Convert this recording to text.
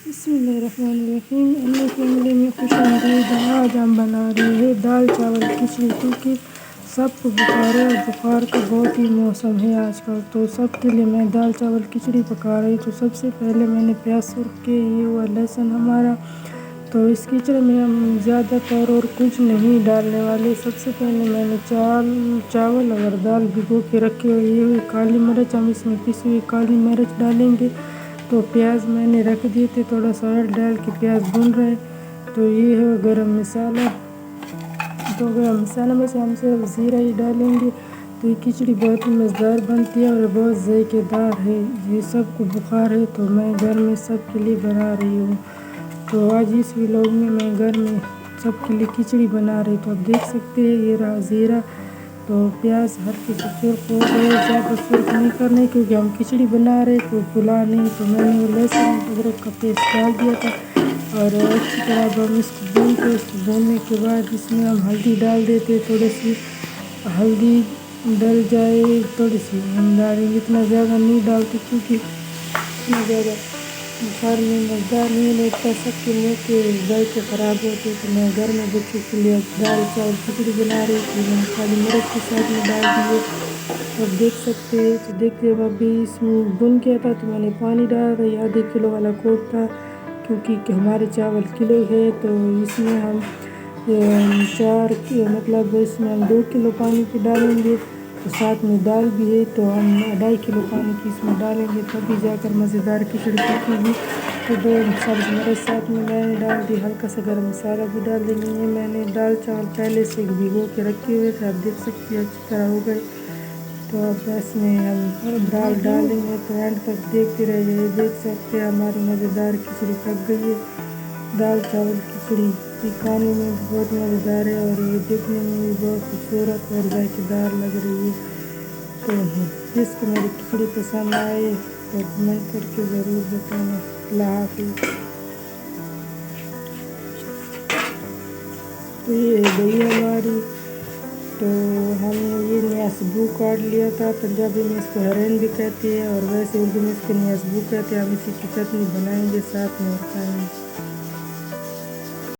बिस्मिल्लाहिर्रहमानिर्रहीम। अन्य फैमिली में खुशामदीद। आज हम बना रहे हैं दाल चावल खिचड़ी, क्योंकि सबको बुखार है और बुखार का बहुत ही मौसम है आजकल। तो सबके लिए मैं दाल चावल खिचड़ी पका रही। तो सबसे पहले मैंने प्याज सुरख के ये हुआ लहसुन हमारा। तो इस खिचड़ी में हम ज़्यादातर और कुछ नहीं डालने वाले। सबसे पहले मैंने चावल और दाल भिगो के रखे हुए। ये हुई काली मिर्च, हम इसमें पिसी हुई काली मिर्च डालेंगे। तो प्याज मैंने रख दिए थे, थोड़ा सा ऑयल डाल के प्याज भून रहे। तो ये है गरम मसाला। तो गरम मसाला में से हम सिर्फ ज़ीरा ही डालेंगे। तो ये खिचड़ी बहुत ही मज़ेदार बनती है और बहुत जायकेदार है। ये सबको बुखार है तो मैं घर में सबके लिए बना रही हूँ। तो आज इस व्लॉग में मैं घर में सबके लिए खिचड़ी बना रही। तो आप देख सकते हैं ये रहा ज़ीरा। तो प्याज हल्के से सुर्ख हो गए, ज़्यादा सुर्ख नहीं करने, क्योंकि हम खिचड़ी बना रहे तो फुला नहीं। तो मैंने वो लहसुन अदरक का पेस्ट डाल दिया था और अच्छी तरह अब हम इसको भूनते। इसको भूनने के बाद इसमें हम हल्दी डाल देते। थोड़ी सी हल्दी डल जाए, थोड़ी सी हम डालेंगे, इतना ज़्यादा नहीं डालते क्योंकि इतना ज़्यादा बुखार में मज़ेदार नहीं लगता, सबके मुँह के जायके ख़राब होते। तो मैं घर में बच्चों के लिए दाल चावल खिचड़ी बना रही थी। मैंने काली मिर्च के साथ में डाल दिए। अब देख सकते हैं। तो देखते अब अभी इसमें भुन गया था तो मैंने पानी डाल रही। आधे किलो वाला कोट था, क्योंकि हमारे चावल किलो है। तो इसमें हम मतलब इसमें हम 2 किलो पानी की डालेंगे। तो साथ में दाल भी है, तो हम 2.5 किलो पानी की इसमें डालेंगे, तभी जाकर मज़ेदार खिचड़ी पकेगी। तो 2 सब्ज़ी मिर्च साथ में मैंने डाल दी, हल्का सा गरम मसाला भी डाल देंगे। ये मैंने दाल चावल पहले से भिगो के रखे हुए थे, आप देख सकते हैं अच्छी तरह हो गए। तो अब इसमें हम दाल डालेंगे, तो एंड तक देखते रहिए। देख सकते हैं हमारी मज़ेदार खिचड़ी पक गई है। दाल चावल खिचड़ी ये खाने में बहुत मज़ेदार है और ये देखने में भी बहुत खूबसूरत और जायकेदार लग रही है। तो जिसको मेरी खिचड़ी पसंद आए तो कमेंट करके ज़रूर बताना। अल्लाह हाफ़िज़। तो ये है गई हमारी। तो हमने ये न्यासबू काट लिया था, पंजाबी में इसको हरन भी कहते हैं और वैसे उर्दू में इसको न्यासबू कहते हैं। हम इसी की चटनी बनाएंगे साथ में और खाएंगे।